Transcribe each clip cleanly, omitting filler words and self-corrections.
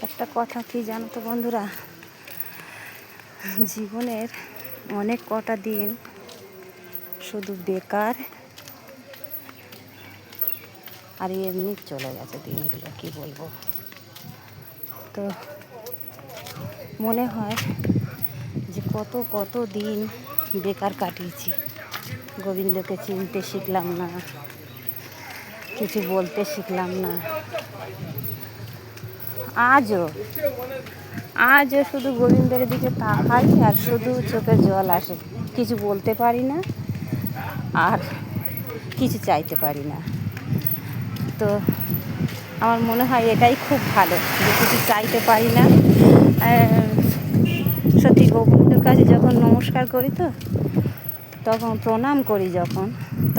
একটা কথা কি জানো তো বন্ধুরা, জীবনের অনেক কটা দিন শুধু বেকার আর এমনি চলে গেছে দিনগুলো, কি বলবো। তো মনে হয় যে কত কত দিন বেকার কাটিয়েছি। গোবিন্দকে চিনতে শিখলাম না, কিছু বলতে শিখলাম না। আজও শুধু গোবিন্দের দিকে তাকাই আর শুধু চোখে জল আসে। কিছু বলতে পারি না আর কিছু চাইতে পারি না। তো আমার মনে হয় এটাই খুব ভালো যে কিছু চাইতে পারি না। সত্যি গোবিন্দর কাছে যখন নমস্কার করি তো তখন প্রণাম করি,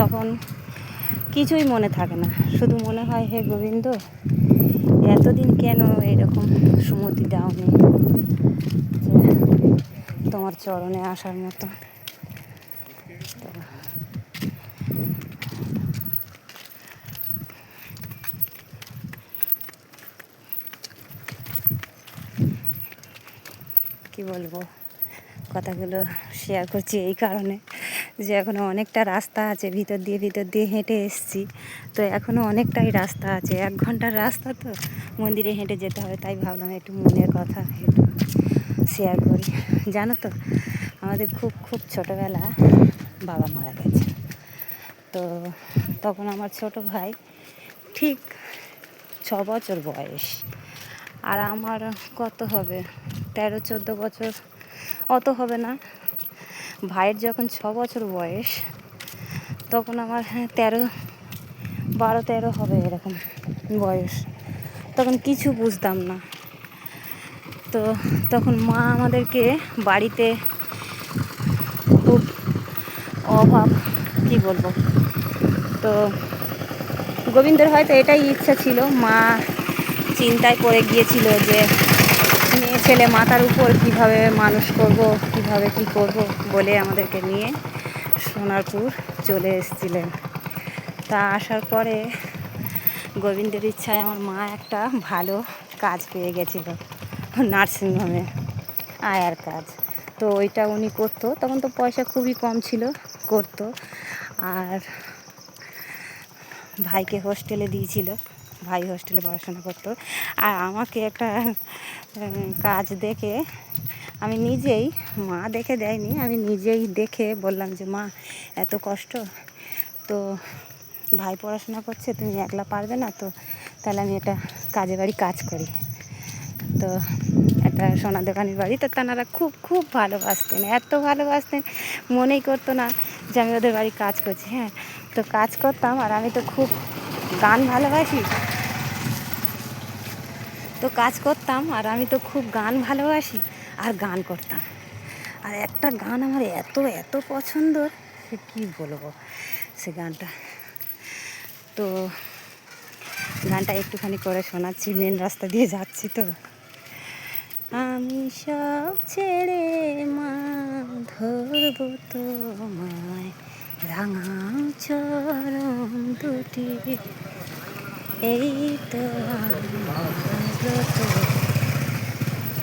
তখন কিছুই মনে থাকে না, শুধু মনে হয় হে গোবিন্দ, এতদিন কেন এরকম সুমতি দাওনি যে তোমার চরণে আসার মতো। তো কি বলবো, কথাগুলো শেয়ার করছি এই কারণে যে এখনও অনেকটা রাস্তা আছে, ভিতর দিয়ে হেঁটে এসেছি। তো এখনও অনেকটাই রাস্তা আছে, 1 ঘন্টার রাস্তা, তো মন্দিরে হেঁটে যেতে হবে। তাই ভাবলাম একটু মনের কথা একটু শেয়ার করি। জানো তো, আমাদের খুব খুব ছোটোবেলা বাবা মারা গেছে। তো তখন আমার ছোট ভাই ঠিক 6 বছর বয়স, আর আমার কত হবে, 13-14 বছর, অত হবে না। ভাইয়ের যখন 6 বছর বয়স, তখন আমার 12-13 হবে এরকম বয়স। তখন কিছু বুঝতাম না। তো তখন মা আমাদেরকে বাড়িতে খুব অভাব, কি বলবো। তো গোবিন্দের হয়তো এটাই ইচ্ছা ছিল, মা চিন্তায় পড়ে গিয়েছিল যে মেয়ে ছেলে মাথার উপর কীভাবে মানুষ করব, কীভাবে কী করব বলে আমাদেরকে নিয়ে সোনারপুর চলে এসেছিলেন। তা আসার পরে গোবিন্দের ইচ্ছায় আমার মা একটা ভালো কাজ পেয়ে গেছিলো, নার্সিংহোমে আয়ার কাজ। তো ওইটা উনি করতো, তখন তো পয়সা খুবই কম ছিল, করতো। আর ভাইকে হোস্টেলে দিয়েছিল, ভাই হোস্টেলে পড়াশোনা করতো। আর আমাকে একটা কাজ দেখে আমি নিজেই, মা দেখে দেয়নি, আমি নিজেই দেখে বললাম যে মা, এত কষ্ট, তো ভাই পড়াশোনা করছে, তুমি একলা পারবে না, তো তাহলে আমি একটা কাজে বাড়ি কাজ করি। তো একটা সোনা দোকানের বাড়ি, তো তারা খুব খুব ভালোবাসতেন, এত ভালোবাসতেন, মনেই করতো না যে আমি ওদের বাড়ি কাজ করছি। হ্যাঁ, তো কাজ করতাম, আর আমি তো খুব গান ভালোবাসি, তো কাজ করতাম, আর আমি তো খুব গান ভালোবাসি আর গান করতাম। আর একটা গান আমার এত এত পছন্দ, সে কী বলবো সে গানটা। তো গানটা একটুখানি করে শোনাচ্ছি, মেন রাস্তা দিয়ে যাচ্ছি। তো আমি সব ছেড়ে মা ধরব তোমায়, রাঙা চরণ দুটি, এই তো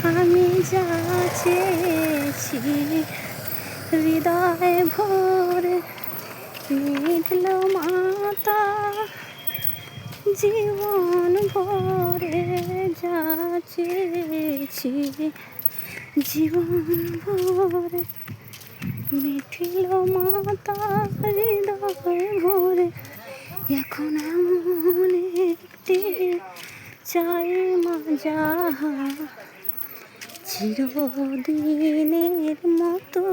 আমি যা চেয়েছি হৃদয় ভরে, নিল মাতা জীবন ভরে, যা চেয়েছি জীবন ভরে, মিঠিল মাতা হৃদয় ভরে। এখন এমন একটি চাই মা, যাহা চিরদিনের মতো,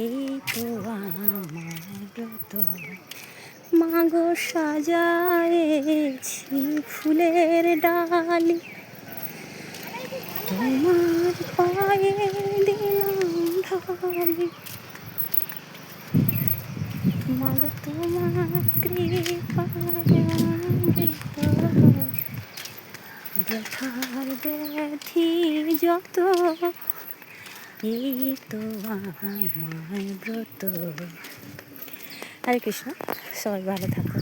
এই তো আমার ব্রত। মাগো সাজায়েছি ফুলের ডালি, তোমার পায়ে দিলাম ঢালি। মাগো তোমার কৃপায় অমৃত, ব্যথার ব্যাধি যত, এই তো আমার ব্রত। হরে কৃষ্ণ, সবাই ভালো থাকো।